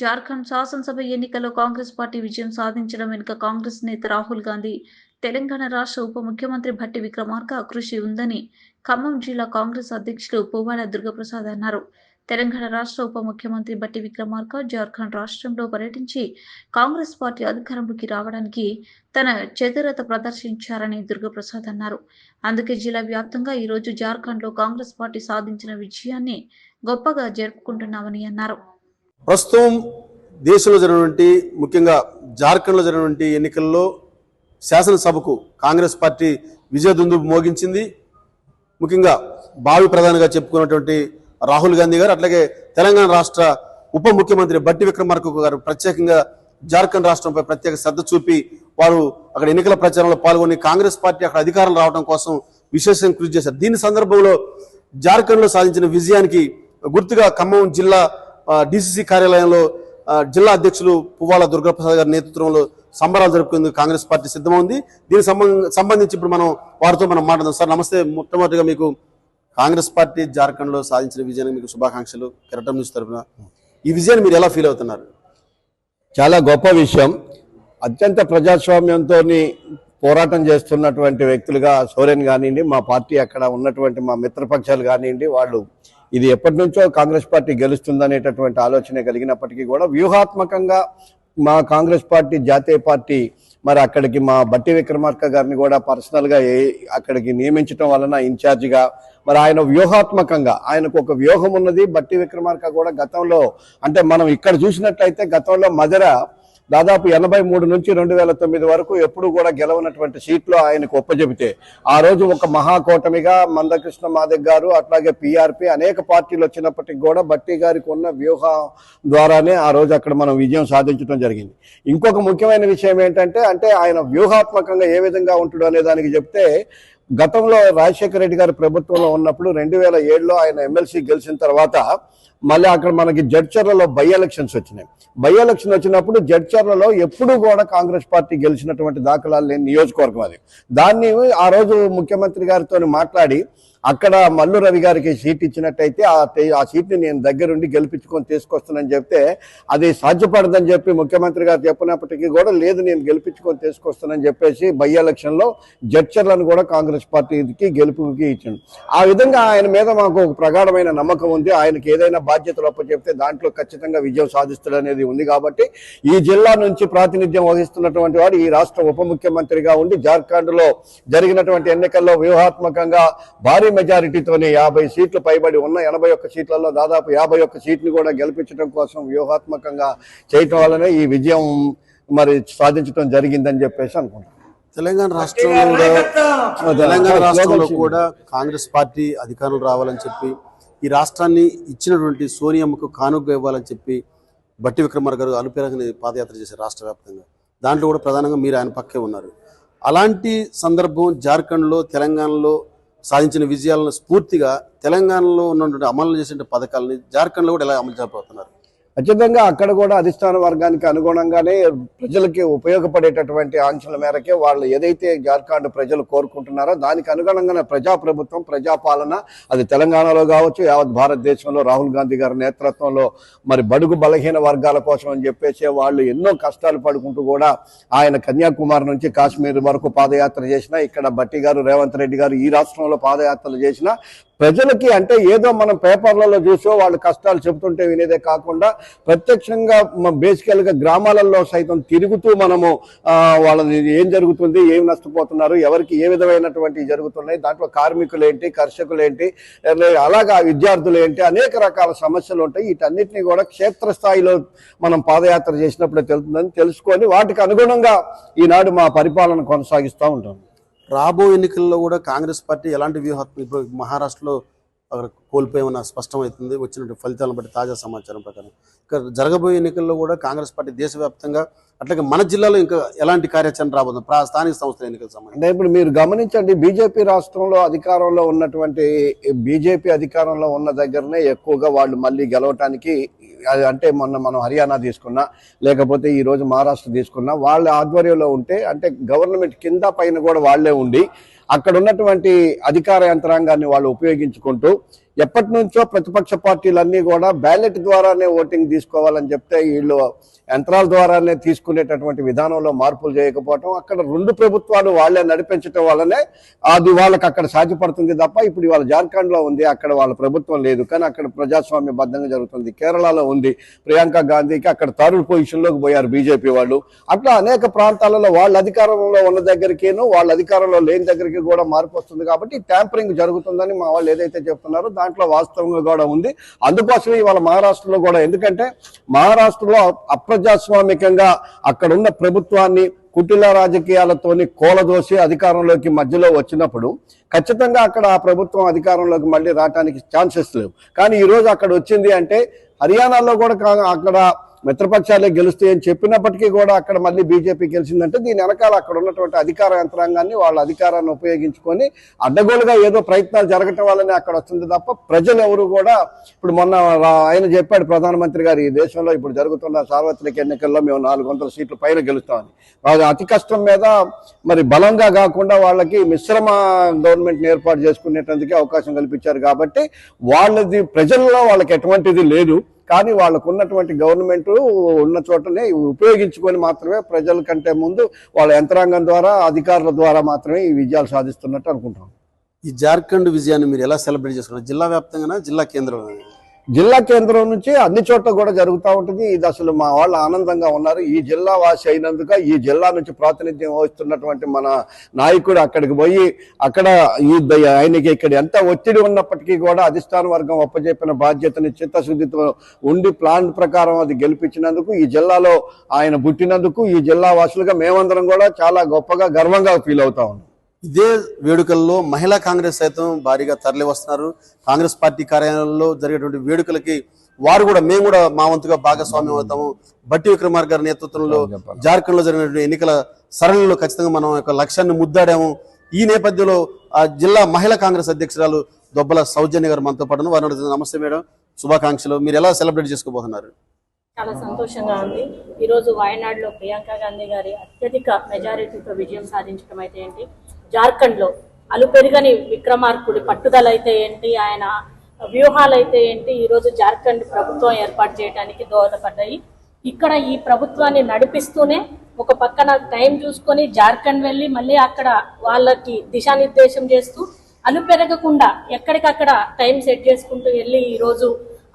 జార్ఖండ్ శాసనసభ ఎన్నికల్లో కాంగ్రెస్ పార్టీ విజయం సాధించడం వెనుక కాంగ్రెస్ నేత రాహుల్ గాంధీ, తెలంగాణ రాష్ట్ర ఉప ముఖ్యమంత్రి భట్టి విక్రమార్క కృషి ఉందని ఖమ్మం జిల్లా కాంగ్రెస్ అధ్యక్షులు పువ్వాడ దుర్గప్రసాద్ అన్నారు. తెలంగాణ రాష్ట్ర ఉప ముఖ్యమంత్రి భట్టి విక్రమార్క జార్ఖండ్ రాష్ట్రంలో పర్యటించి కాంగ్రెస్ పార్టీ అధికారంలోకి రావడానికి తన చతురత ప్రదర్శించారని దుర్గప్రసాద్ అన్నారు. అందుకే జిల్లా వ్యాప్తంగా ఈరోజు జార్ఖండ్లో కాంగ్రెస్ పార్టీ సాధించిన విజయాన్ని గొప్పగా జరుపుకుంటున్నామని అన్నారు. ప్రస్తుతం దేశంలో జరిగినటువంటి ముఖ్యంగా జార్ఖండ్లో జరిగినటువంటి ఎన్నికల్లో శాసనసభకు కాంగ్రెస్ పార్టీ విజయదుందుబు మోగించింది. ముఖ్యంగా భావి ప్రధానిగా చెప్పుకున్నటువంటి రాహుల్ గాంధీ గారు, అట్లాగే తెలంగాణ రాష్ట్ర ఉప ముఖ్యమంత్రి భట్టి విక్రమార్క గారు ప్రత్యేకంగా జార్ఖండ్ రాష్ట్రంపై ప్రత్యేక శ్రద్ధ చూపి వారు అక్కడ ఎన్నికల ప్రచారంలో పాల్గొని కాంగ్రెస్ పార్టీ అక్కడ అధికారం రావడం కోసం విశేషంగా కృషి చేశారు. దీని సందర్భంలో జార్ఖండ్లో సాధించిన విజయానికి గుర్తుగా ఖమ్మం జిల్లా డిసిసి కార్యాలయంలో జిల్లా అధ్యక్షులు పువ్వాడ దుర్గప్రసాద్ గారి నేతృత్వంలో సంబరాలు జరుపుకునేందుకు కాంగ్రెస్ పార్టీ సిద్ధమైంది. దీనికి సంబంధించి ఇప్పుడు వారితో మనం మాట్లాడదాం. సార్ నమస్తే. మొట్టమొదటిగా మీకు కాంగ్రెస్ పార్టీ జార్ఖండ్లో సాధించిన విజయానికి మీకు శుభాకాంక్షలు. కెరటం న్యూస్ తరఫున ఈ విజయాన్ని మీరు ఎలా ఫీల్ అవుతున్నారు? చాలా గొప్ప విషయం. అత్యంత ప్రజాస్వామ్యంతో పోరాటం చేస్తున్నటువంటి వ్యక్తులుగా సోరెన్ కానివ్వండి, మా పార్టీ అక్కడ ఉన్నటువంటి మా మిత్రపక్షాలు కానివ్వండి, వాళ్ళు ఇది ఎప్పటి నుంచో కాంగ్రెస్ పార్టీ గెలుస్తుందనేటటువంటి ఆలోచన కలిగినప్పటికీ కూడా వ్యూహాత్మకంగా మా కాంగ్రెస్ పార్టీ జాతీయ పార్టీ మరి అక్కడికి మా భట్టి విక్రమార్క గారిని కూడా పర్సనల్గా అక్కడికి నియమించడం వలన ఇన్ఛార్జిగా మరి ఆయన వ్యూహాత్మకంగా ఆయనకు ఒక వ్యూహం ఉన్నది. భట్టి విక్రమార్క కూడా గతంలో అంటే మనం ఇక్కడ చూసినట్లయితే గతంలో మధుర దాదాపు 83 నుంచి 2009 వరకు ఎప్పుడు కూడా గెలవనటువంటి సీట్లో ఆయనకు ఒప్పజెబితే ఆ రోజు ఒక మహాకూటమిగా మందకృష్ణ మాదిగ గారు అట్లాగే పిఆర్పి అనేక పార్టీలు వచ్చినప్పటికీ కూడా భట్టి గారికి ఉన్న వ్యూహం ద్వారానే ఆ రోజు అక్కడ మనం విజయం సాధించడం జరిగింది. ఇంకొక ముఖ్యమైన విషయం ఏంటంటే ఆయన వ్యూహాత్మకంగా ఏ విధంగా ఉంటాడు అనే దానికి చెప్తే, గతంలో రాజశేఖర రెడ్డి గారి ప్రభుత్వంలో ఉన్నప్పుడు 2007లో ఆయన ఎమ్మెల్సీ గెలిచిన తర్వాత మళ్ళీ అక్కడ మనకి జడ్చర్లలో బై ఎలక్షన్స్ వచ్చినాయి. బై ఎలక్షన్ వచ్చినప్పుడు జడ్చర్లలో ఎప్పుడూ కూడా కాంగ్రెస్ పార్టీ గెలిచినటువంటి దాఖలాలు లేని నియోజకవర్గం అది. దాన్ని ఆ రోజు ముఖ్యమంత్రి గారితో మాట్లాడి అక్కడ మల్లు రవి గారికి సీట్ ఇచ్చినట్టయితే ఆ సీట్ని నేను దగ్గరుండి గెలిపించుకొని తీసుకొస్తానని చెప్తే అది సాధ్యపడదని చెప్పి ముఖ్యమంత్రి గారు చెప్పినప్పటికీ కూడా లేదు నేను గెలిపించుకొని తీసుకొస్తానని చెప్పేసి బై ఎలక్షన్లో జడ్చర్లను కూడా కాంగ్రెస్ పార్టీకి గెలుపుకి ఇచ్చింది. ఆ విధంగా ఆయన మీద మాకు ఒక ప్రగాఢమైన నమ్మకం ఉంది. ఆయనకి ఏదైనా బాధ్యతలు అప్పచెప్తే దాంట్లో ఖచ్చితంగా విజయం సాధిస్తాడనేది ఉంది. కాబట్టి ఈ జిల్లా నుంచి ప్రాతినిధ్యం వహిస్తున్నటువంటి వాడు ఈ రాష్ట్ర ఉప ముఖ్యమంత్రిగా ఉండి జార్ఖండ్లో జరిగినటువంటి ఎన్నికల్లో వ్యూహాత్మకంగా భారీ మెజారిటీతోనే 50 సీట్లు పైబడి ఉన్న 81 సీట్లలో దాదాపు 51 సీట్లు కూడా గెలిపించడం కోసం వ్యూహాత్మకంగా చేయటం వల్లనే ఈ విజయం మరి సాధించడం జరిగిందని చెప్పేసి అనుకుంటున్నాను. తెలంగాణ రాష్ట్రంలో కూడా కాంగ్రెస్ పార్టీ అధికారంలో రావాలని చెప్పి ఈ రాష్ట్రాన్ని ఇచ్చినటువంటి సోనియమ్మకు కానుక ఇవ్వాలని చెప్పి భట్టి విక్రమార్క గారు అలుపేరగని పాదయాత్ర చేశారు రాష్ట్ర వ్యాప్తంగా. దాంట్లో కూడా ప్రధానంగా మీరు ఆయన పక్కే ఉన్నారు. అలాంటి సందర్భం జార్ఖండ్లో తెలంగాణలో సాధించిన విజయాలను స్ఫూర్తిగా తెలంగాణలో ఉన్నటువంటి అమలు చేసే పథకాలని జార్ఖండ్లో కూడా ఎలా అమలు చేయబోతున్నారు? ఖచ్చితంగా అక్కడ కూడా అధిష్టాన వర్గానికి అనుగుణంగానే ప్రజలకి ఉపయోగపడేటటువంటి ఆంక్షల మేరకే వాళ్ళు ఏదైతే జార్ఖండ్ ప్రజలు కోరుకుంటున్నారో దానికి అనుగుణంగానే ప్రజాప్రభుత్వం ప్రజాపాలన అది తెలంగాణలో కావచ్చు యావత్ భారతదేశంలో రాహుల్ గాంధీ గారి నేతృత్వంలో మరి బడుగు బలహీన వర్గాల కోసం అని చెప్పేసి వాళ్ళు ఎన్నో కష్టాలు పడుకుంటూ కూడా ఆయన కన్యాకుమారి నుంచి కాశ్మీర్ వరకు పాదయాత్ర చేసినా, ఇక్కడ భట్టి గారు రేవంత్ రెడ్డి గారు ఈ రాష్ట్రంలో పాదయాత్రలు చేసినా ప్రజలకి అంటే ఏదో మనం పేపర్లలో చూసో వాళ్ళు కష్టాలు చెబుతుంటే వినేదే కాకుండా ప్రత్యక్షంగా బేసికల్గా గ్రామాలలో సైతం తిరుగుతూ మనము వాళ్ళని ఏం జరుగుతుంది, ఏం నష్టపోతున్నారు, ఎవరికి ఏ విధమైనటువంటి జరుగుతున్నాయి, దాంట్లో కార్మికులు ఏంటి, కర్షకులు ఏంటి, అలాగా విద్యార్థులు ఏంటి, అనేక రకాల సమస్యలు ఉంటాయి. వీటన్నిటిని కూడా క్షేత్రస్థాయిలో మనం పాదయాత్ర చేసినప్పుడే తెలుసుకొని వాటికి అనుగుణంగా ఈనాడు మా పరిపాలన కొనసాగిస్తూ ఉంటాం. రాబో ఎన్నికల్లో కూడా కాంగ్రెస్ పార్టీ ఎలాంటి వ్యూహాత్మక ఇప్పుడు మహారాష్ట్రలో అక్కడ కోల్పోయామన్న స్పష్టమవుతుంది వచ్చినటువంటి ఫలితాలను బట్టి తాజా సమాచారం ప్రకారం. ఇక్కడ జరగబోయే ఎన్నికల్లో కూడా కాంగ్రెస్ పార్టీ దేశవ్యాప్తంగా అట్లాగే మన జిల్లాలో ఇంకా ఎలాంటి కార్యాచరణ రాబోతుంది స్థానిక సంస్థల ఎన్నికల సంబంధించి? అంటే ఇప్పుడు మీరు గమనించండి, బీజేపీ రాష్ట్రంలో అధికారంలో ఉన్నటువంటి బీజేపీ అధికారంలో ఉన్న దగ్గరనే ఎక్కువగా వాళ్ళు మళ్ళీ గెలవటానికి అంటే మొన్న మనం హర్యానా తీసుకున్నా లేకపోతే ఈ రోజు మహారాష్ట్ర తీసుకున్నా వాళ్ళ ఆధ్వర్యంలో ఉంటే అంటే గవర్నమెంట్ కింద పైన కూడా వాళ్లే ఉండి అక్కడ ఉన్నటువంటి అధికార యంత్రాంగాన్ని వాళ్ళు ఉపయోగించుకుంటూ ఎప్పటి నుంచో ప్రతిపక్ష పార్టీలన్నీ కూడా బ్యాలెట్ ద్వారానే ఓటింగ్ తీసుకోవాలని చెప్తే వీళ్ళు యంత్రాల ద్వారానే తీసుకునేటటువంటి విధానంలో మార్పులు చేయకపోవటం, అక్కడ రెండు ప్రభుత్వాలు వాళ్లే నడిపించడం వల్లనే అది వాళ్ళకి అక్కడ సాధ్యపడుతుంది తప్ప ఇప్పుడు ఇవాళ జార్ఖండ్ లో ఉంది, అక్కడ వాళ్ళ ప్రభుత్వం లేదు, కానీ అక్కడ ప్రజాస్వామ్యబద్ధంగా జరుగుతుంది. కేరళలో ఉంది, ప్రియాంక గాంధీకి అక్కడ థర్డ్ పొజిషన్ లోకి పోయారు బీజేపీ వాళ్ళు. అట్లా అనేక ప్రాంతాలలో వాళ్ళ అధికారంలో ఉన్న దగ్గరికేను వాళ్ళ అధికారంలో లేని దగ్గరికి కూడా మార్పు వస్తుంది. కాబట్టి ట్యాంపరింగ్ జరుగుతుందని మా వాళ్ళు ఏదైతే చెప్తున్నారో దాంట్లో వాస్తవంగా కూడా ఉంది. అందుకోసమే ఇవాళ మహారాష్ట్రలో కూడా, ఎందుకంటే మహారాష్ట్రలో అప్రజాస్వామికంగా అక్కడున్న ప్రభుత్వాన్ని కుటిల రాజకీయాలతోని కోలదోసి అధికారంలోకి మధ్యలో వచ్చినప్పుడు ఖచ్చితంగా అక్కడ ఆ ప్రభుత్వం అధికారంలోకి మళ్ళీ రావడానికి ఛాన్సెస్ లేవు. కానీ ఈ రోజు అక్కడ వచ్చింది అంటే హర్యానాలో కూడా అక్కడ మిత్రపక్షాలే గెలుస్తాయని చెప్పినప్పటికీ కూడా అక్కడ మళ్ళీ బీజేపీ గెలిచిందంటే దీని వెనకాల అక్కడ ఉన్నటువంటి అధికార యంత్రాంగాన్ని వాళ్ళ అధికారాన్ని ఉపయోగించుకొని అడ్డగోలుగా ఏదో ప్రయత్నాలు జరగటం వల్లనే అక్కడ వస్తుంది తప్ప ప్రజలు ఎవరు కూడా, ఇప్పుడు మొన్న ఆయన చెప్పాడు ప్రధానమంత్రి గారు, ఈ దేశంలో ఇప్పుడు జరుగుతున్న సార్వత్రిక ఎన్నికల్లో మేము 400 సీట్ల పైన గెలుస్తామని. అతి కష్టం మీద మరి బలంగా కాకుండా వాళ్ళకి మిశ్రమ గవర్నమెంట్ ఏర్పాటు చేసుకునేటందుకే అవకాశం కల్పించారు. కాబట్టి వాళ్ళది ప్రజల్లో వాళ్ళకి ఎటువంటిది లేదు, కానీ వాళ్ళకు ఉన్నటువంటి గవర్నమెంట్ ఉన్న చోటనే ఉపయోగించుకొని మాత్రమే ప్రజల కంటే ముందు వాళ్ళ యంత్రాంగం ద్వారా అధికారుల ద్వారా మాత్రమే ఈ విజయాలు సాధిస్తున్నట్టు అనుకుంటాం. ఈ జార్ఖండ్ విజయాన్ని మీరు ఎలా సెలబ్రేట్ చేసుకున్నారు? జిల్లా వ్యాప్తంగా, జిల్లా కేంద్రం? జిల్లా కేంద్రం నుంచి అన్ని చోట్ల కూడా జరుగుతూ ఉంటుంది. ఇది అసలు మా వాళ్ళు ఆనందంగా ఉన్నారు. ఈ జిల్లా వాసి అయినందుక ఈ జిల్లా నుంచి ప్రాతినిధ్యం వహిస్తున్నటువంటి మన నాయకుడు అక్కడికి పోయి అక్కడ ఆయనకి ఇక్కడ ఎంత ఒత్తిడి ఉన్నప్పటికీ కూడా అధిష్టాన వర్గం ఒప్పజెప్పిన బాధ్యతని చిత్తశుద్ధితో ఉండి ప్లాన్ ప్రకారం అది గెలిపించినందుకు, ఈ జిల్లాలో ఆయన పుట్టినందుకు ఈ జిల్లా వాసులుగా మేమందరం కూడా చాలా గొప్పగా గర్వంగా ఫీల్ అవుతా ఉన్నాం. ఇదే వేడుకల్లో మహిళా కాంగ్రెస్ సైతం భారీగా తరలి వస్తున్నారు. కాంగ్రెస్ పార్టీ కార్యాలయంలో జరిగేటువంటి వేడుకలకి వారు కూడా, మేము కూడా మా వంతుగా భాగస్వామ్యం అవుతాము. బట్టి విక్రమార్క గారి నేతృత్వంలో జార్ఖండ్ లో జరిగినటువంటి ఎన్నికల సరళిలో ఖచ్చితంగా మనం యొక్క లక్ష్యాన్ని ముద్దాడాము. ఈ నేపథ్యంలో ఆ జిల్లా మహిళా కాంగ్రెస్ అధ్యక్షురాలు దొబ్బల సౌజన్య గారు మనతో పాటు వారు. నమస్తే మేడం, శుభాకాంక్షలు. మీరు ఎలా సెలబ్రేట్ చేసుకోబోతున్నారు? చాలా సంతోషంగా ఉంది. ఈరోజు వాయనాడులో ప్రియాంక గాంధీ గారి అత్యధిక మెజారిటీతో విజయం సాధించడం అయితే ఏంటి, జార్ఖండ్లో అలుపెరుగని విక్రమార్కుడి పట్టుదల అయితే ఏంటి, ఆయన వ్యూహాలు అయితే ఏంటి, ఈరోజు జార్ఖండ్ ప్రభుత్వం ఏర్పాటు చేయడానికి దోహదపడ్డాయి. ఇక్కడ ఈ ప్రభుత్వాన్ని నడిపిస్తూనే ఒక పక్కన టైం చూసుకొని జార్ఖండ్ వెళ్ళి మళ్ళీ అక్కడ వాళ్ళకి దిశానిర్దేశం చేస్తూ అలుపెరగకుండా ఎక్కడికక్కడ టైం సెట్ చేసుకుంటూ వెళ్ళి ఈరోజు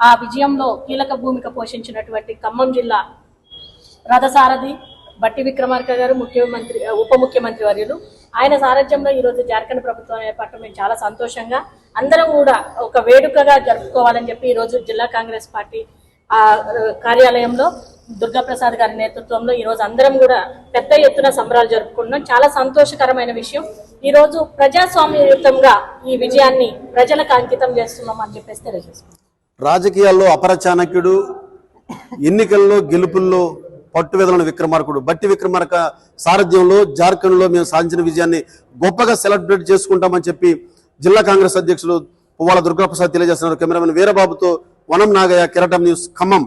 ఆ విజయంలో కీలక భూమిక పోషించినటువంటి ఖమ్మం జిల్లా రథసారథి బట్టి విక్రమార్క గారు, ఉప ముఖ్యమంత్రి వర్యులు, ఆయన సారథ్యంలో ఈరోజు జార్ఖండ్ ప్రభుత్వం ఏర్పడటం మేము చాలా సంతోషంగా, అందరం కూడా ఒక వేడుకగా జరుపుకోవాలని చెప్పి ఈరోజు జిల్లా కాంగ్రెస్ పార్టీ కార్యాలయంలో దుర్గాప్రసాద్ గారి నేతృత్వంలో ఈరోజు అందరం కూడా పెద్ద ఎత్తున సంబరాలు జరుపుకుంటున్నాం. చాలా సంతోషకరమైన విషయం. ఈరోజు ప్రజాస్వామ్యయుతంగా ఈ విజయాన్ని ప్రజలకు అంకితం చేస్తున్నాం అని చెప్పేసి తెలియజేస్తున్నాం. రాజకీయాల్లో అపర చాణక్యుడు, ఎన్నికల్లో గెలుపుల్లో పట్టువేదలను విక్రమార్కుడు బట్టి విక్రమార్క సారథ్యంలో జార్ఖండ్ లో మేము సాధించిన విజయాన్ని గొప్పగా సెలబ్రేట్ చేసుకుంటామని చెప్పి జిల్లా కాంగ్రెస్ అధ్యక్షులు పువ్వాల దుర్గాప్రసాద్ తెలియజేస్తున్నారు. కెమెరామెన్ వీరబాబుతో వనం నాగయ్య, కెరటం న్యూస్, ఖమ్మం.